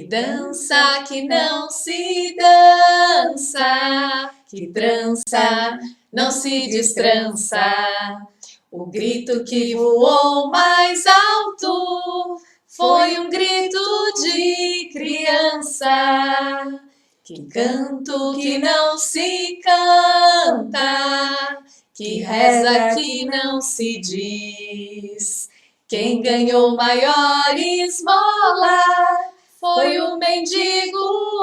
dança, que não se dança, que trança, não se destrança. O grito que voou mais alto foi um grito de criança. Que canto que não se canta, que reza que não se diz. Quem ganhou maior esmola foi o mendigo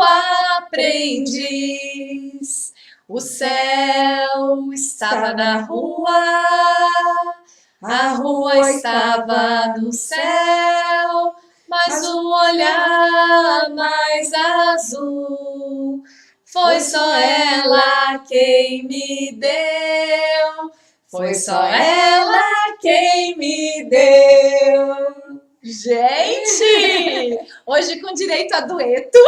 aprendiz. O céu estava na rua, a rua estava no céu, mas o olhar mais azul foi só ela quem me deu. Foi só ela quem me deu. Gente! Hoje com direito a dueto.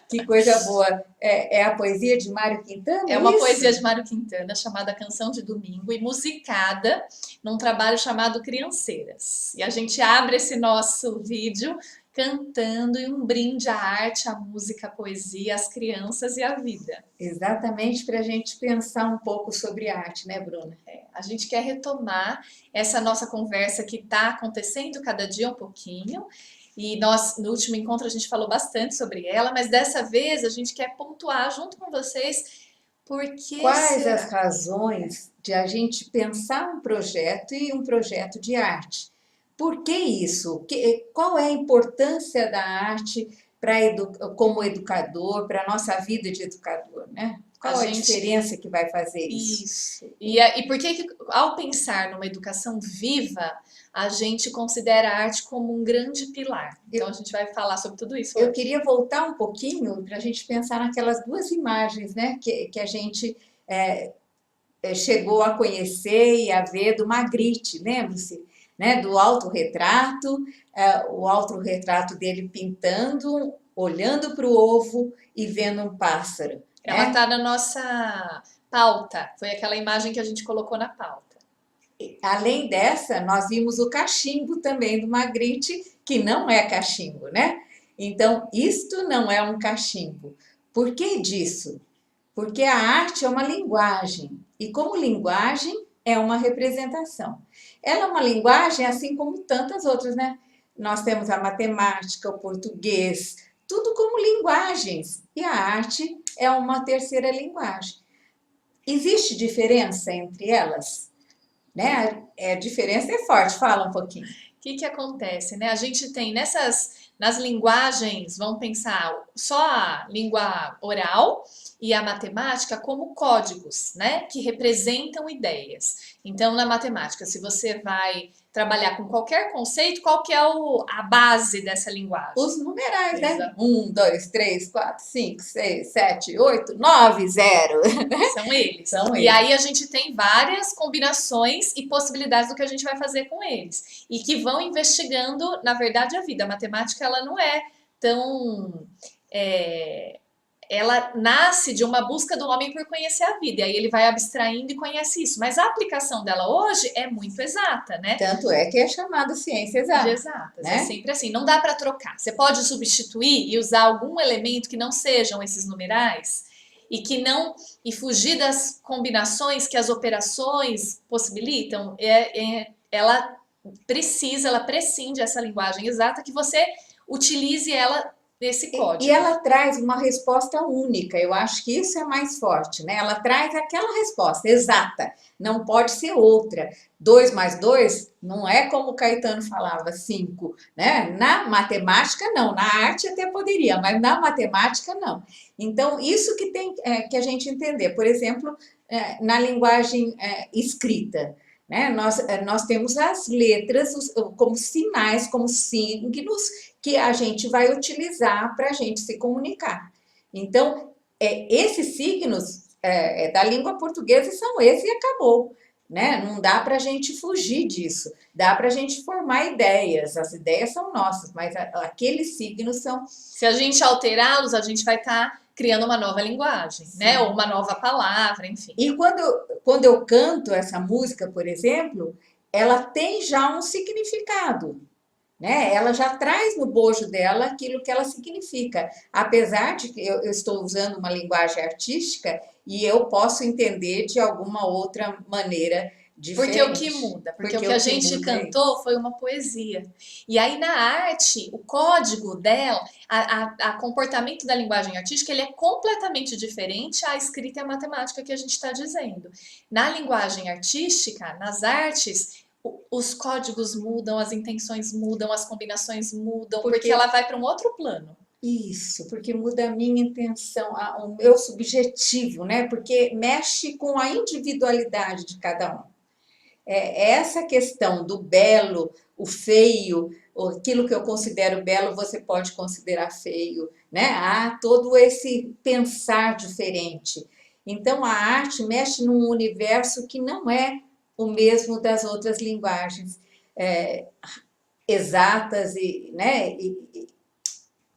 Que coisa boa. É a poesia de Mário Quintana? É uma poesia de Mário Quintana chamada Canção de Domingo e musicada num trabalho chamado Crianceiras. E a gente abre esse nosso vídeo cantando em um brinde à arte, à música, à poesia, às crianças e à vida. Exatamente, para a gente pensar um pouco sobre arte, né, Bruna? A gente quer retomar essa nossa conversa que está acontecendo cada dia um pouquinho. E nós, no último encontro, a gente falou bastante sobre ela, mas dessa vez a gente quer pontuar junto com vocês porque... Quais as razões de a gente pensar um projeto e um projeto de arte? Por que isso? Qual é a importância da arte como educador, para a nossa vida de educador, né? Qual a diferença que vai fazer isso? Isso. E por que, ao pensar numa educação viva, a gente considera a arte como um grande pilar? Então, a gente vai falar sobre tudo isso hoje. Eu queria voltar um pouquinho para a gente pensar naquelas duas imagens, né? Que a gente chegou a conhecer e a ver do Magritte, lembra-se? Né, do autorretrato, o autorretrato dele pintando, olhando para o ovo e vendo um pássaro. Ela está na nossa pauta, foi aquela imagem que a gente colocou na pauta. Além dessa, nós vimos o cachimbo também do Magritte, que não é cachimbo, né? Então, isto não é um cachimbo. Por que disso? Porque a arte é uma linguagem, e como linguagem é uma representação. Ela é uma linguagem assim como tantas outras, né? Nós temos a matemática, o português, tudo como linguagens. E a arte é uma terceira linguagem. Existe diferença entre elas? Né? A diferença é forte, fala um pouquinho. O que acontece, né? A gente tem nas linguagens, vamos pensar só a língua oral e a matemática como códigos, né? Que representam ideias. Então, na matemática, se você vai trabalhar com qualquer conceito, qual que é a base dessa linguagem? Os numerais, né? 1, 2, 3, 4, 5, 6, 7, 8, 9, 0. São eles. São e eles. Aí a gente tem várias combinações e possibilidades do que a gente vai fazer com eles. E que vão investigando, na verdade, a vida. A matemática, ela não é tão... ela nasce de uma busca do homem por conhecer a vida, e aí ele vai abstraindo e conhece isso. Mas a aplicação dela hoje é muito exata, né? Tanto é que é chamada ciência exata. Exatas, né? É sempre assim, não dá para trocar. Você pode substituir e usar algum elemento que não sejam esses numerais e fugir das combinações que as operações possibilitam. Ela prescinde essa linguagem exata que você utilize ela desse código. E ela traz uma resposta única, eu acho que isso é mais forte, né? Ela traz aquela resposta exata, não pode ser outra. 2 mais 2 não é como o Caetano falava, 5, né? Na matemática não, na arte até poderia, mas na matemática não. Então, isso que tem que a gente entender. Por exemplo, na linguagem escrita, né? Nós temos as letras como sinais, como signos que a gente vai utilizar para a gente se comunicar. Então, esses signos da língua portuguesa são esses e acabou. Né? Não dá para a gente fugir disso, dá para a gente formar ideias, as ideias são nossas, mas aqueles signos são... Se a gente alterá-los, a gente vai estar criando uma nova linguagem, né? Ou uma nova palavra, enfim. E quando eu canto essa música, por exemplo, ela tem já um significado. né? Ela já traz no bojo dela aquilo que ela significa. Apesar de que eu estou usando uma linguagem artística e eu posso entender de alguma outra maneira Porque o que diferente. muda? Porque o Porque que a o que gente muda é isso. cantou foi uma poesia. E aí na arte, o código dela, a comportamento da linguagem artística, ele é completamente diferente à escrita e à matemática que a gente está dizendo. Na linguagem artística, nas artes, os códigos mudam, as intenções mudam, as combinações mudam, porque ela Porque vai para um outro plano. isso, porque muda a minha intenção, o meu subjetivo, né? Porque mexe com a individualidade de cada um. Essa questão do belo, o feio, aquilo que eu considero belo, você pode considerar feio, né? Há todo esse pensar diferente. Então, a arte mexe num universo que não é o mesmo das outras linguagens exatas e, né?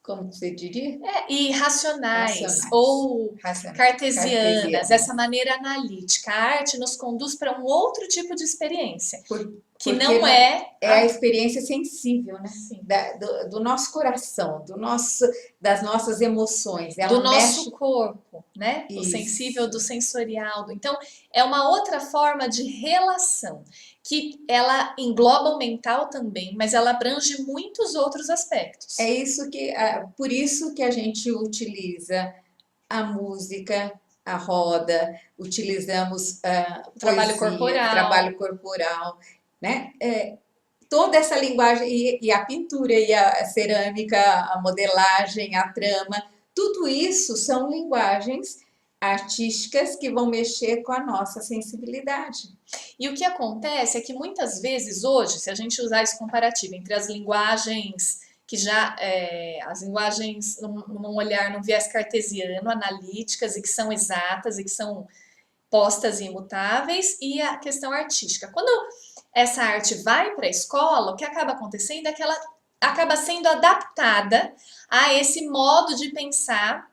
Como você diria? E racionais Racionais. ou cartesianas, essa Cartesianas. maneira analítica. A arte nos conduz para um outro tipo de experiência, que Porque não é é a experiência sensível, né? assim, Do nosso coração, das nossas emoções. do Ela nosso mexe corpo, né? O sensível do isso. sensorial. Então, é uma outra forma de relação que ela engloba o mental também, mas ela abrange muitos outros É aspectos. isso que, por isso que a gente utiliza a música, a roda, utilizamos O trabalho poesia, corporal. trabalho corporal, né? Toda essa linguagem, e a pintura, e a cerâmica, a modelagem, a trama, tudo isso são linguagens artísticas que vão mexer com a nossa sensibilidade. E o que acontece é que muitas vezes hoje, se a gente usar esse comparativo entre as linguagens que já, as linguagens num olhar, num viés cartesiano, analíticas e que são exatas e que são postas e imutáveis, e a questão artística. Quando essa arte vai para a escola, o que acaba acontecendo é que ela acaba sendo adaptada a esse modo de pensar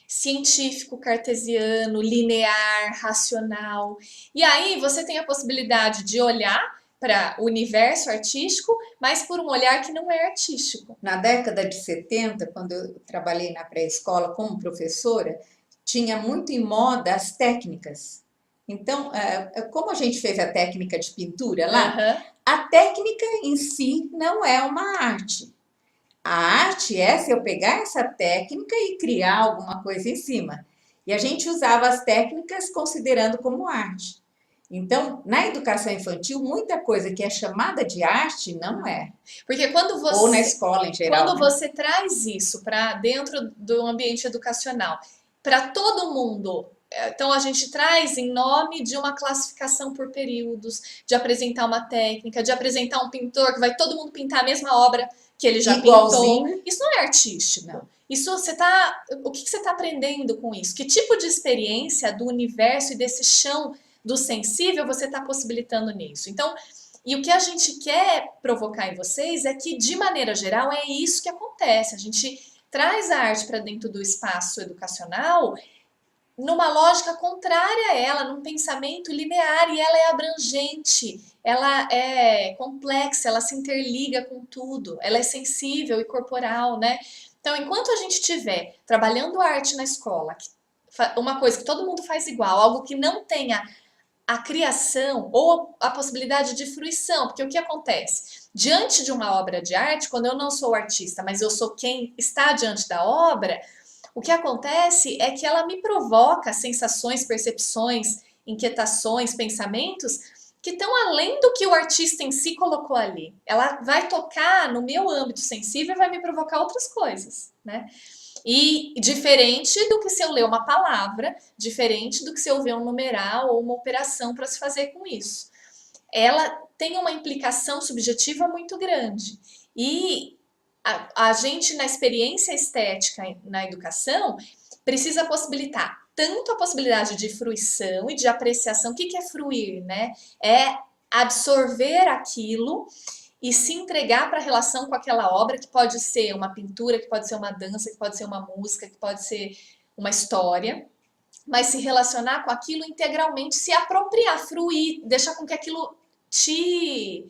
científico, cartesiano, linear, racional. E aí você tem a possibilidade de olhar para o universo artístico, mas por um olhar que não é artístico. Na década de 70, quando eu trabalhei na pré-escola como professora, tinha muito em moda as técnicas. Então, como a gente fez a técnica de pintura lá, Uhum. a técnica em si não é uma arte. A arte é se eu pegar essa técnica e criar alguma coisa em cima. E a gente usava as técnicas considerando como arte. Então, na educação infantil, muita coisa que é chamada de arte não é. Porque Ou na escola em geral, quando né? você traz isso para dentro do ambiente educacional, para todo mundo, então a gente traz em nome de uma classificação por períodos, de apresentar uma técnica, de apresentar um pintor que vai todo mundo pintar a mesma obra que ele já pintou. Igualzinho. Isso não é artístico. Não. Isso você tá, o que você está aprendendo com isso? Que tipo de experiência do universo e desse chão do sensível você está possibilitando nisso? Então, e o que a gente quer provocar em vocês é que, de maneira geral, é isso que acontece. A gente traz a arte para dentro do espaço educacional numa lógica contrária a ela, num pensamento linear, e ela é abrangente, ela é complexa, ela se interliga com tudo, ela é sensível e corporal, né? Então, enquanto a gente estiver trabalhando arte na escola, uma coisa que todo mundo faz igual, algo que não tenha a criação ou a possibilidade de fruição, porque o que acontece? Diante de uma obra de arte, quando eu não sou o artista, mas eu sou quem está diante da obra, o que acontece é que ela me provoca sensações, percepções, inquietações, pensamentos que estão além do que o artista em si colocou ali. Ela vai tocar no meu âmbito sensível e vai me provocar outras coisas, né? E diferente do que se eu ler uma palavra, diferente do que se eu ver um numeral ou uma operação para se fazer com isso. Ela tem uma implicação subjetiva muito grande. E a gente, na experiência estética na educação, precisa possibilitar tanto a possibilidade de fruição e de apreciação. O que é fruir, né? É absorver aquilo e se entregar para a relação com aquela obra, que pode ser uma pintura, que pode ser uma dança, que pode ser uma música, que pode ser uma história, mas se relacionar com aquilo integralmente, se apropriar, fruir, deixar com que aquilo te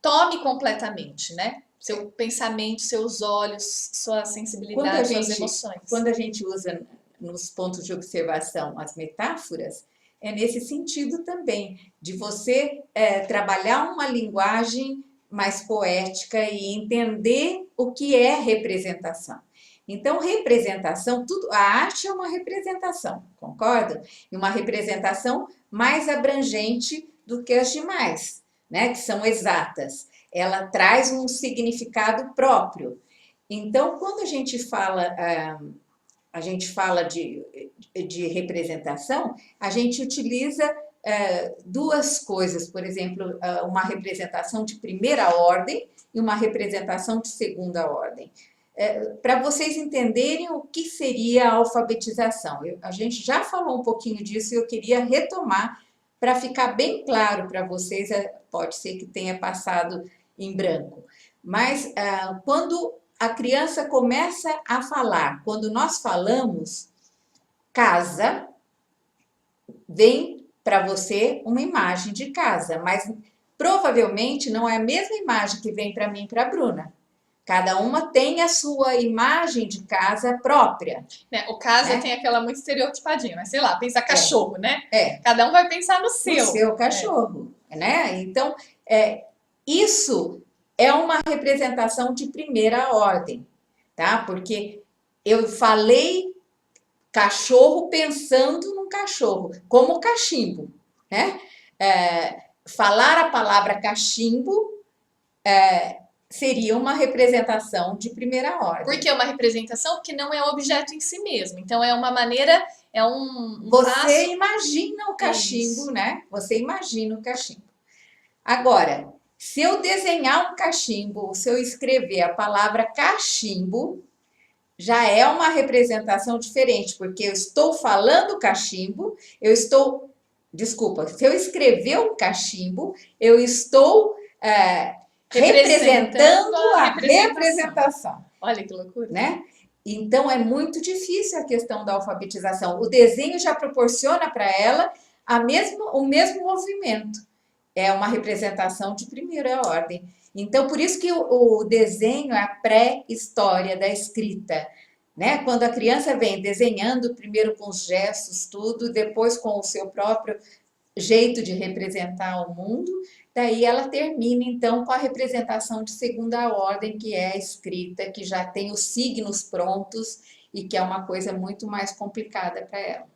tome completamente, né? seu pensamento, seus olhos, sua sensibilidade, suas emoções. Quando a gente usa nos pontos de observação as metáforas, é nesse sentido também, de você trabalhar uma linguagem mais poética e entender o que é representação. Então, representação, a arte é uma representação, concorda? E uma representação mais abrangente do que as demais, né? Que são exatas. Ela traz um significado próprio. Então, quando a gente fala de representação, a gente utiliza duas coisas, por exemplo, uma representação de primeira ordem e uma representação de segunda ordem. Para vocês entenderem o que seria a alfabetização. A gente já falou um pouquinho disso e eu queria retomar para ficar bem claro para vocês, pode ser que tenha passado em branco. Mas quando a criança começa a falar, quando nós falamos casa, vem para você uma imagem de casa, mas provavelmente não é a mesma imagem que vem para mim e para a Bruna. Cada uma tem a sua imagem de casa própria. O casa tem aquela muito estereotipadinha, mas sei lá, pensa cachorro, né? É. Cada um vai pensar no seu. No seu cachorro, né? Então, isso é uma representação de primeira ordem, tá? Porque eu falei cachorro pensando num cachorro, como cachimbo, né? Falar a palavra cachimbo seria uma representação de primeira ordem. Por que uma representação? Porque não é o objeto em si mesmo. Então, é uma maneira, Você passo... imagina o cachimbo, né? Você imagina o cachimbo. Agora, se eu desenhar um cachimbo, se eu escrever a palavra cachimbo, já é uma representação diferente, porque eu estou falando cachimbo, se eu escrever um cachimbo, eu estou representando a representação. Olha que loucura. Né? Então, é muito difícil a questão da alfabetização. O desenho já proporciona para ela o mesmo movimento. É uma representação de primeira ordem. Então, por isso que o desenho é a pré-história da escrita. Né? Quando a criança vem desenhando, primeiro com os gestos, tudo, depois com o seu próprio jeito de representar o mundo, daí ela termina, então, com a representação de segunda ordem, que é a escrita, que já tem os signos prontos e que é uma coisa muito mais complicada para ela.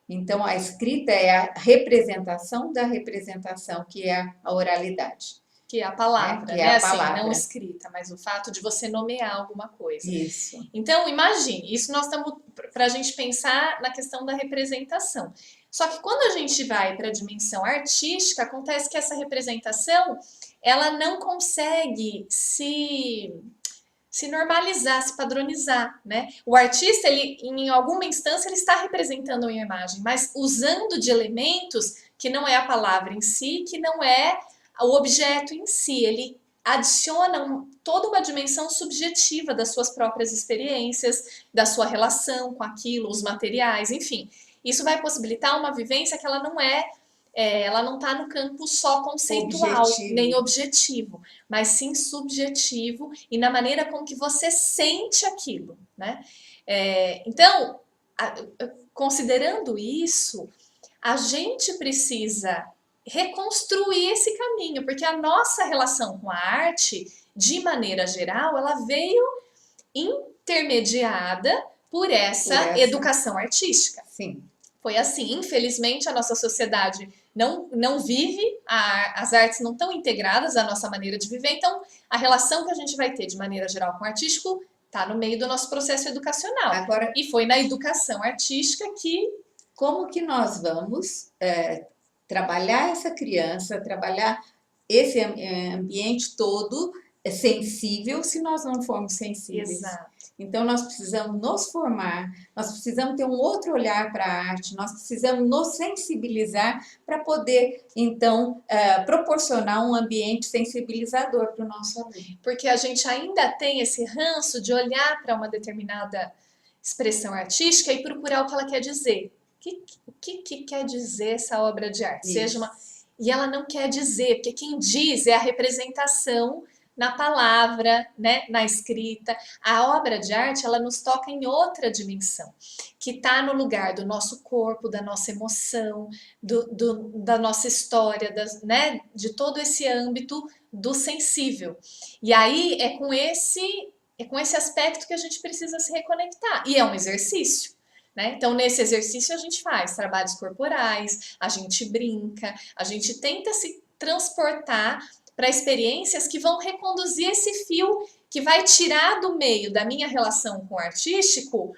Então, a escrita é a representação da representação, que é a oralidade. Que é a palavra, que é a palavra. Assim, não escrita, mas o fato de você nomear alguma coisa. Isso. Então, imagine, isso nós estamos para a gente pensar na questão da representação. Só que quando a gente vai para a dimensão artística, acontece que essa representação, ela não consegue se normalizar, se padronizar, né? O artista, ele, em alguma instância, ele está representando uma imagem, mas usando de elementos que não é a palavra em si, que não é o objeto em si. Ele adiciona toda uma dimensão subjetiva das suas próprias experiências, da sua relação com aquilo, os materiais, enfim. Isso vai possibilitar uma vivência que ela não está no campo só conceitual, nem objetivo, mas sim subjetivo e na maneira com que você sente aquilo, né? Então, considerando isso, a gente precisa reconstruir esse caminho, porque a nossa relação com a arte, de maneira geral, ela veio intermediada por essa educação artística. Sim. Foi assim, infelizmente a nossa sociedade não vive, as artes não estão integradas à nossa maneira de viver, então a relação que a gente vai ter de maneira geral com o artístico está no meio do nosso processo educacional. Agora, e foi na educação artística que... Como que nós vamos trabalhar essa criança, trabalhar esse ambiente todo sensível, se nós não formos sensíveis? Exato. Então, nós precisamos nos formar, nós precisamos ter um outro olhar para a arte, nós precisamos nos sensibilizar para poder, então, proporcionar um ambiente sensibilizador para o nosso aluno. Porque a gente ainda tem esse ranço de olhar para uma determinada expressão artística e procurar o que ela quer dizer. O que quer dizer essa obra de arte? Isso. E ela não quer dizer, porque quem diz é a representação na palavra, né, na escrita. A obra de arte, ela nos toca em outra dimensão, que está no lugar do nosso corpo, da nossa emoção, da nossa história, né, de todo esse âmbito do sensível. E aí é com esse aspecto que a gente precisa se reconectar. E é um exercício. Né? Então, nesse exercício, a gente faz trabalhos corporais, a gente brinca, a gente tenta se transportar para experiências que vão reconduzir esse fio, que vai tirar do meio da minha relação com o artístico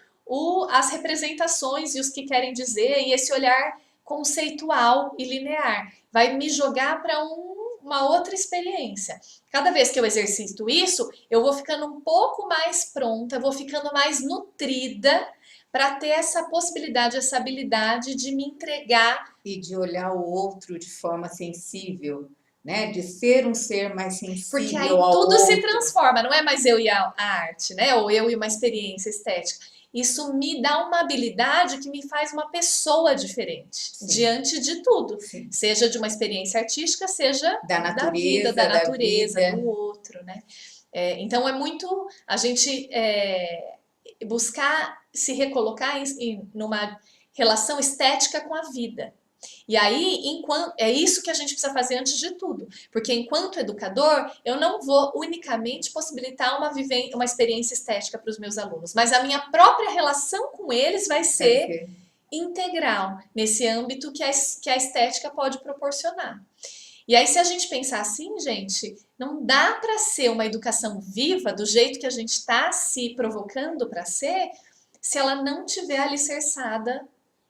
as representações e os que querem dizer, e esse olhar conceitual e linear. Vai me jogar para uma outra experiência. Cada vez que eu exercito isso, eu vou ficando um pouco mais pronta, vou ficando mais nutrida para ter essa possibilidade, essa habilidade de me entregar. E de olhar o outro de forma sensível, né? De ser um ser mais Porque aí sensível ao tudo se outro. transforma, não é mais eu e a arte, né? Ou eu e uma experiência estética. Isso me dá uma habilidade que me faz uma pessoa diferente, Sim. diante de tudo. Sim. Seja de uma experiência artística, seja Da natureza, da vida, da natureza, vida. do outro, né? Então é muito a gente buscar se recolocar numa relação estética com a vida. E aí, é isso que a gente precisa fazer antes de tudo. Porque enquanto educador, eu não vou unicamente possibilitar uma experiência estética para os meus alunos, mas a minha própria relação com eles vai ser integral nesse âmbito que a estética pode proporcionar. E aí, se a gente pensar assim, gente, não dá para ser uma educação viva do jeito que a gente está se provocando para ser, se ela não tiver alicerçada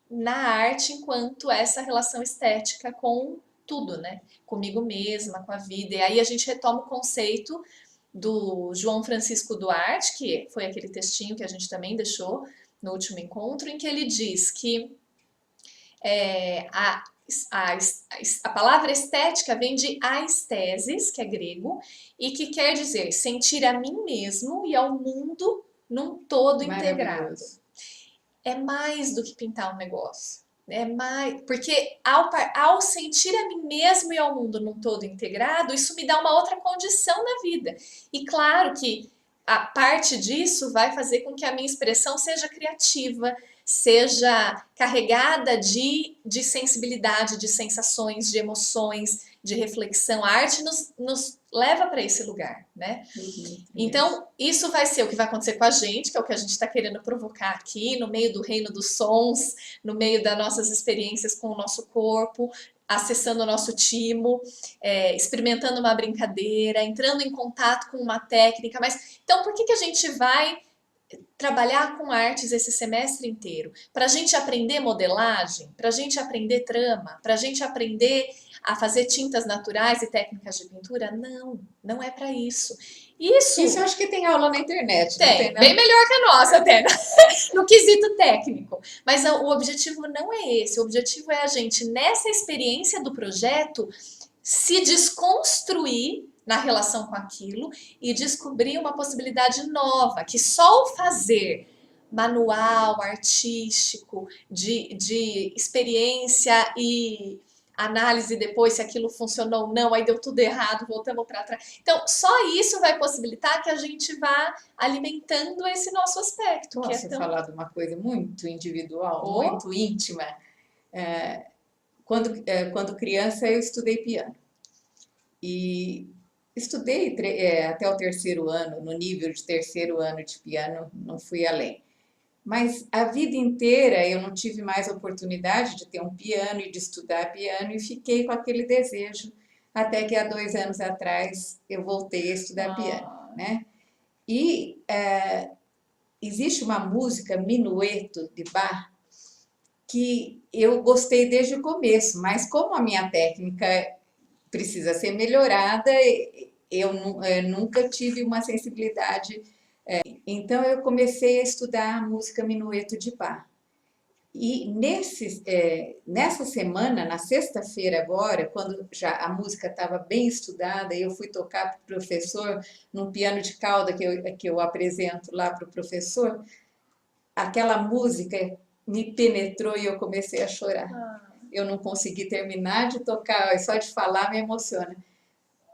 na arte enquanto essa relação estética com tudo, né? Comigo mesma, com a vida. E aí a gente retoma o conceito do João Francisco Duarte, que foi aquele textinho que a gente também deixou no último encontro, em que ele diz que a palavra estética vem de aesthesis, que é grego, e que quer dizer sentir a mim mesmo e ao mundo num todo integrado. É mais do que pintar um negócio. É mais, porque ao sentir a mim mesmo e ao mundo num todo integrado, isso me dá uma outra condição na vida. E claro que a parte disso vai fazer com que a minha expressão seja criativa, seja carregada de sensibilidade, de sensações, de emoções, de reflexão. A arte nos leva para esse lugar, né? Então, isso vai ser o que vai acontecer com a gente, que é o que a gente está querendo provocar aqui, no meio do reino dos sons, no meio das nossas experiências com o nosso corpo, acessando o nosso timo, experimentando uma brincadeira, entrando em contato com uma técnica. Mas então, por que a gente vai trabalhar com artes esse semestre inteiro? Para a gente aprender modelagem, para a gente aprender trama, para a gente aprender a fazer tintas naturais e técnicas de pintura? Não, não é para isso. Isso eu acho que tem aula na internet. Tem, bem melhor que a nossa até, no quesito técnico. Mas o objetivo não é esse. O objetivo é a gente, nessa experiência do projeto, se desconstruir na relação com aquilo e descobrir uma possibilidade nova, que só o fazer manual, artístico, de experiência e análise depois se aquilo funcionou ou não, aí deu tudo errado, voltamos para trás. Então, só isso vai possibilitar que a gente vá alimentando esse nosso aspecto. Posso falar de uma coisa muito individual, muito íntima? Quando criança, eu estudei piano. E estudei até o terceiro ano, no nível de terceiro ano de piano, não fui além. Mas a vida inteira eu não tive mais oportunidade de ter um piano e de estudar piano e fiquei com aquele desejo, até que há 2 anos atrás eu voltei a estudar piano, né? E existe uma música, Minueto, de Bach, que eu gostei desde o começo, mas como a minha técnica precisa ser melhorada, eu nunca tive uma sensibilidade. Então, eu comecei a estudar a música Minueto de Bach. E nessa semana, na sexta-feira agora, quando já a música estava bem estudada, eu fui tocar para o professor, num piano de cauda que eu apresento lá para o professor, aquela música me penetrou e eu comecei a chorar. Eu não consegui terminar de tocar, só de falar me emociona.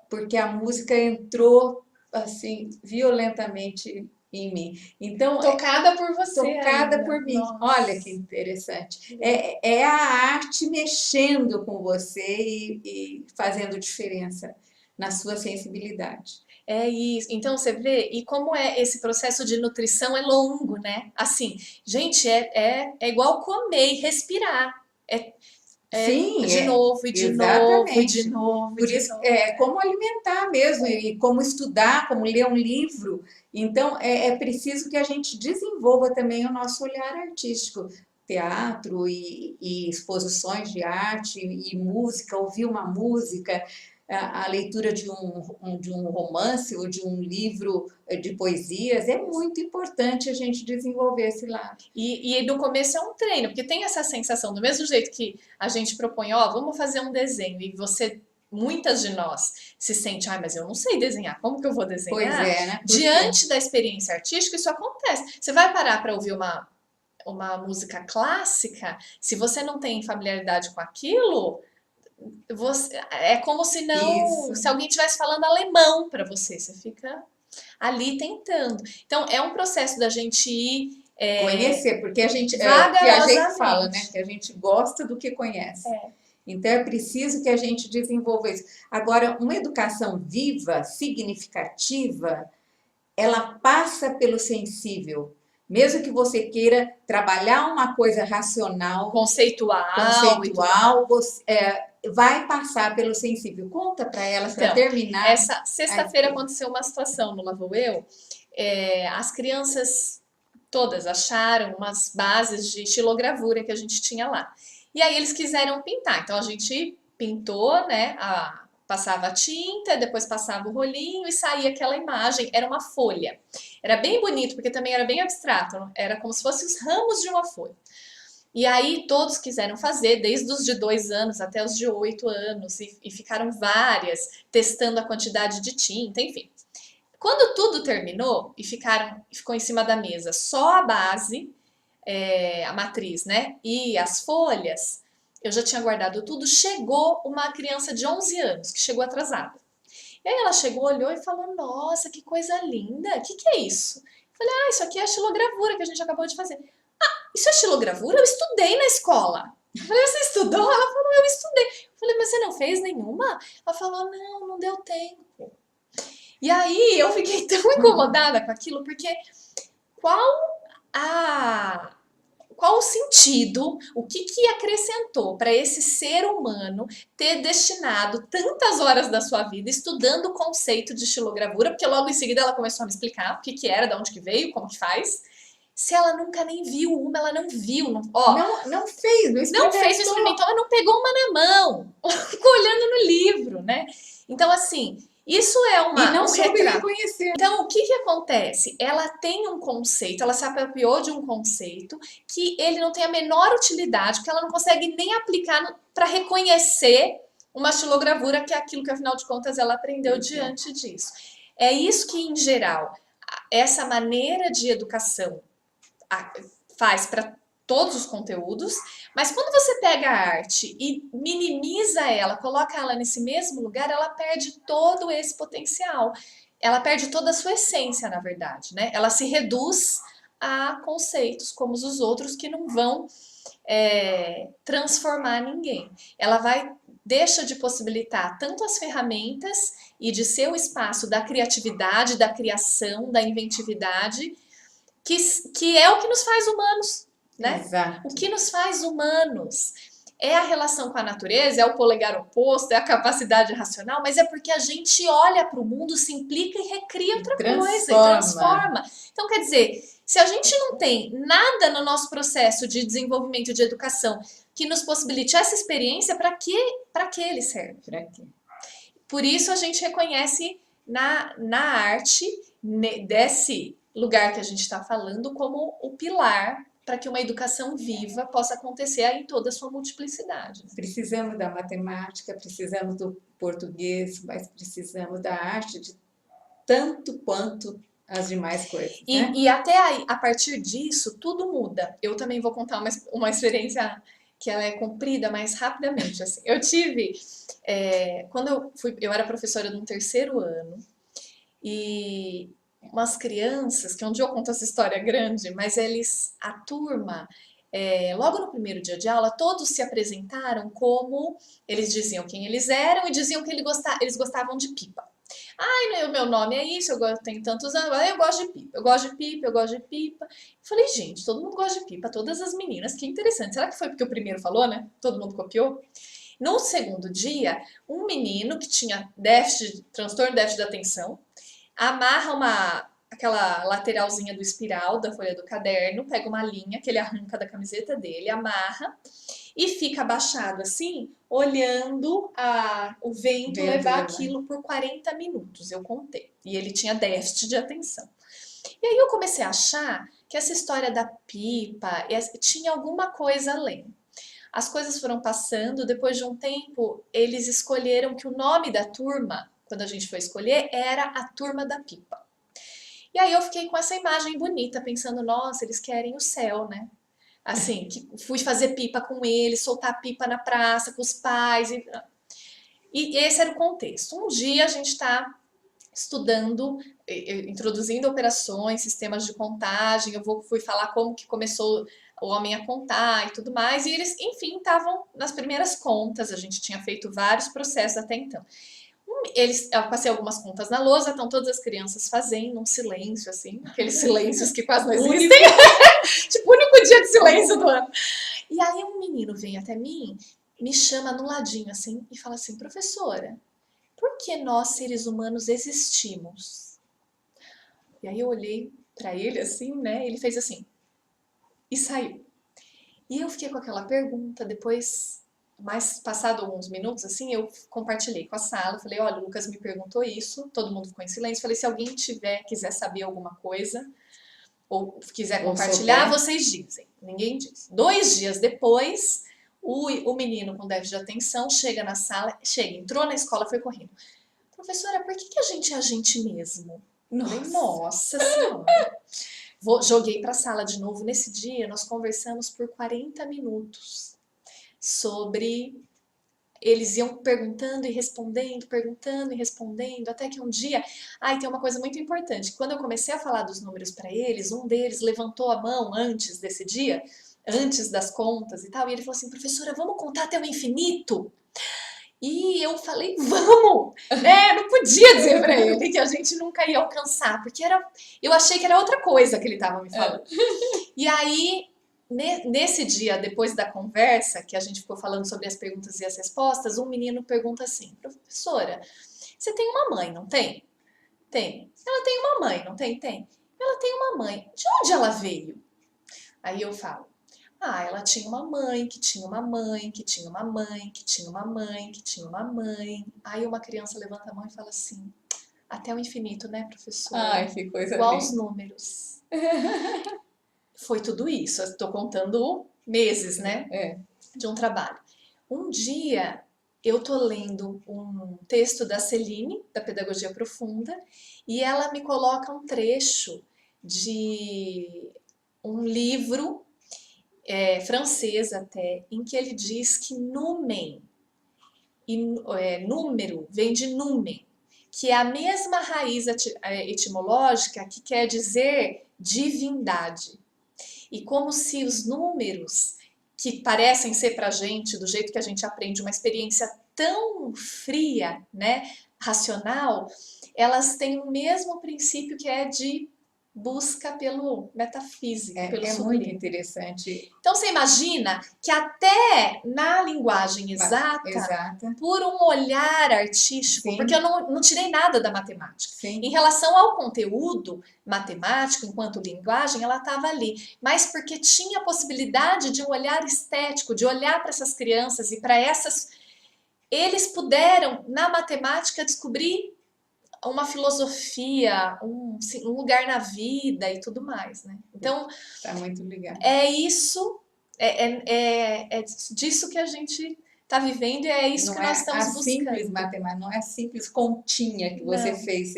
Porque a música entrou assim, violentamente em mim. Então, Tocada por você tocada ainda. por mim. Nossa. Olha que interessante. É a arte mexendo com você e fazendo diferença na sua sensibilidade. É isso. Então você vê, e como é esse processo de nutrição é longo, né? Assim, gente, é igual comer e respirar. É Sim, de novo, e de novo, e de exatamente. novo, e Por de isso, novo. é como alimentar mesmo, e como estudar, como ler um livro. Então, é preciso que a gente desenvolva também o nosso olhar artístico. Teatro e exposições de arte e música, ouvir uma música, a leitura de um romance ou de um livro de poesias, é muito importante a gente desenvolver esse lado. E no começo é um treino, porque tem essa sensação, do mesmo jeito que a gente propõe, ó, vamos fazer um desenho, e você, muitas de nós, se sente, ah, mas eu não sei desenhar, como que eu vou Pois desenhar? é, né? Por quê? Diante da experiência artística, isso acontece. Você vai parar para ouvir uma música clássica, se você não tem familiaridade com aquilo, é como se não, Isso. se alguém estivesse falando alemão para você, você fica ali tentando. Então é um processo da gente ir Conhecer, porque a gente, que a gente fala, né? vagarosamente. Que a gente gosta do que conhece. É, Então é preciso que a gente desenvolva isso. Agora, uma educação viva, significativa, ela passa pelo sensível. Mesmo que você queira trabalhar uma coisa racional, conceitual e tudo mais. conceitual, vai passar pelo sensível. Conta para elas, para Então, terminar essa a sexta-feira experiência. aconteceu uma situação no Lá Vou Eu. As crianças todas acharam umas bases de xilogravura que a gente tinha lá. E aí eles quiseram pintar. Então a gente pintou, né? Passava a tinta, depois passava o rolinho e saía aquela imagem. Era uma folha. Era bem bonito, porque também era bem abstrato. Era como se fossem os ramos de uma folha. E aí todos quiseram fazer, desde os de 2 anos até os de 8 anos, e ficaram várias, testando a quantidade de tinta, enfim. Quando tudo terminou e ficou em cima da mesa só a base, a matriz, né? E as folhas, eu já tinha guardado tudo. Chegou uma criança de 11 anos, que chegou atrasada. E aí ela chegou, olhou e falou: Nossa, que coisa linda! O que é isso? Eu falei: Ah, isso aqui é a xilogravura que a gente acabou de fazer. Isso é xilogravura? Eu estudei na escola. Eu falei: Você estudou? Ela falou: Eu estudei. Eu falei: Mas você não fez nenhuma? Ela falou: Não, não deu tempo. E aí eu fiquei tão incomodada com aquilo, porque qual a qual o sentido, o que acrescentou para esse ser humano ter destinado tantas horas da sua vida estudando o conceito de xilogravura, porque logo em seguida ela começou a me explicar o que era, de onde que veio, como que faz, se ela nunca nem viu uma, ela não viu, ó, Não, não fez, não não fez o experimentou. experimental, ela não pegou uma na mão, ficou olhando no livro, né? Então, assim, isso é E não um soube retrato. reconhecer. Então, o que acontece? Ela tem um conceito, ela se apropriou de um conceito que ele não tem a menor utilidade, porque ela não consegue nem aplicar para reconhecer uma xilogravura, que é aquilo que, afinal de contas, ela aprendeu Pois é. diante disso. É isso que, em geral, essa maneira de educação faz para todos os conteúdos, mas quando você pega a arte e minimiza ela, coloca ela nesse mesmo lugar, ela perde todo esse potencial. Ela perde toda a sua essência, na verdade, né? Ela se reduz a conceitos como os outros que não vão transformar ninguém. Ela deixa de possibilitar tanto as ferramentas e de ser o espaço da criatividade, da criação, da inventividade, que é o que nos faz humanos, né? O Exato. que nos faz humanos é a relação com a natureza, é o polegar oposto, é a capacidade racional, mas é porque a gente olha para o mundo, se implica e recria E outra coisa e transforma. transforma. Então, quer dizer, se a gente não tem nada no nosso processo de desenvolvimento de educação que nos possibilite essa experiência, para que ele serve? Pra quê? Por isso a gente reconhece na arte, desse lugar que a gente está falando, como o pilar para que uma educação viva possa acontecer em toda a sua multiplicidade. Precisamos da matemática, precisamos do português, mas precisamos da arte de tanto quanto as demais coisas, né? E até aí, a partir disso, tudo muda. Eu também vou contar uma experiência que ela é comprida mais rapidamente. Assim. Eu tive, quando eu era professora de um terceiro ano, e umas crianças, que um dia eu conto essa história grande, mas a turma, logo no primeiro dia de aula, todos se apresentaram como, eles diziam quem eles eram e diziam que eles gostavam de pipa. Ai, meu nome é isso, tenho tantos anos, eu gosto de pipa, eu gosto de pipa, eu gosto de pipa. Eu falei, gente, todo mundo gosta de pipa, todas as meninas, que interessante. Será que foi porque o primeiro falou, né? Todo mundo copiou? No segundo dia, um menino que tinha transtorno de déficit de atenção, amarra aquela lateralzinha do espiral da folha do caderno, pega uma linha que ele arranca da camiseta dele, amarra e fica abaixado assim, olhando o vento levar aquilo por 40 minutos, eu contei. E ele tinha déficit de atenção. E aí eu comecei a achar que essa história da pipa tinha alguma coisa além. As coisas foram passando, depois de um tempo, eles escolheram que o nome da turma, quando a gente foi escolher, era a Turma da Pipa. E aí eu fiquei com essa imagem bonita, pensando, nossa, eles querem o céu, né? Assim, que fui fazer pipa com eles, soltar pipa na praça com os pais. E esse era o contexto. Um dia a gente está estudando, introduzindo operações, sistemas de contagem, fui falar como que começou o homem a contar e tudo mais, e eles, enfim, estavam nas primeiras contas, a gente tinha feito vários processos até então. Eu passei algumas contas na lousa, estão todas as crianças fazendo um silêncio, assim, aqueles silêncios que quase não existem, tipo, o único dia de silêncio do ano. E aí um menino vem até mim, me chama no ladinho, assim, e fala assim, professora, por que nós, seres humanos, existimos? E aí eu olhei para ele assim, né? Ele fez assim e saiu. E eu fiquei com aquela pergunta. Depois, mais passado alguns minutos, assim, eu compartilhei com a sala. Falei, olha, o Lucas me perguntou isso. Todo mundo ficou em silêncio. Falei, se alguém quiser saber alguma coisa ou quiser compartilhar, vocês dizem. Ninguém diz. 2 dias depois, o menino com déficit de atenção chega na sala, entrou na escola, foi correndo. Professora, por que a gente é a gente mesmo? Nossa Senhora. Joguei para a sala de novo. Nesse dia, nós conversamos por 40 minutos sobre... Eles iam perguntando e respondendo, até que um dia... tem uma coisa muito importante. Quando eu comecei a falar dos números para eles, um deles levantou a mão antes desse dia, antes das contas e tal, e ele falou assim, professora, vamos contar até o infinito? E eu falei, vamos! Né? Não podia dizer pra ele que a gente nunca ia alcançar, porque eu achei que era outra coisa que ele estava me falando. E aí, nesse dia, depois da conversa, que a gente ficou falando sobre as perguntas e as respostas, um menino pergunta assim, professora, você tem uma mãe, não tem? Tem. Ela tem uma mãe, não tem? Tem. Ela tem uma mãe. De onde ela veio? Aí eu falo, ela tinha uma mãe, que tinha uma mãe, que tinha uma mãe, que tinha uma mãe, que tinha uma mãe. Aí uma criança levanta a mão e fala assim, até o infinito, né, professora? Ai, que coisa igual linda. os números. Foi tudo isso. Estou contando meses, né, de um trabalho. Um dia eu tô lendo um texto da Celine, da Pedagogia Profunda, e ela me coloca um trecho de um livro francês até, em que ele diz que numen, número, vem de numen, que é a mesma raiz etimológica que quer dizer divindade. E como se os números, que parecem ser para a gente, do jeito que a gente aprende, uma experiência tão fria, né, racional, elas têm o mesmo princípio que é de busca pelo metafísico, pelo sublime. Muito interessante. Então você imagina que até na linguagem exata, por um olhar artístico, porque eu não tirei nada da matemática. Em relação ao conteúdo matemático, enquanto linguagem, ela estava ali. Mas porque tinha a possibilidade de um olhar estético, de olhar para essas crianças e para essas... Eles puderam, na matemática, descobrir uma filosofia, um lugar na vida e tudo mais, né? Então, tá muito ligado. É isso, é disso que a gente está vivendo e é isso que nós estamos buscando. Simples matemática, não é simples continha que você fez,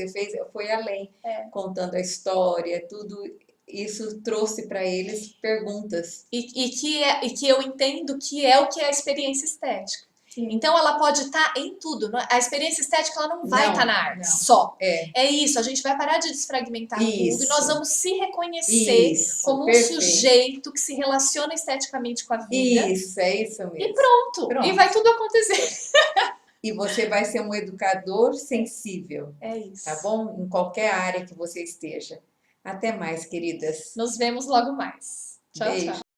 foi além, contando a história, tudo isso trouxe para eles perguntas. E que eu entendo que é o que é a experiência estética. Sim. Então ela pode estar em tudo. A experiência estética ela não vai Não, estar na arte não. só. É. É isso, a gente vai parar de desfragmentar tudo e nós Isso. vamos se reconhecer Isso, como um perfeito. sujeito que se relaciona esteticamente com a vida. Isso, é isso mesmo. E pronto. Pronto. E vai tudo acontecer. E você vai ser um educador sensível, É isso. tá bom? Em qualquer área que você esteja. Até mais, queridas. Nos vemos logo mais. Tchau, Beijo. tchau.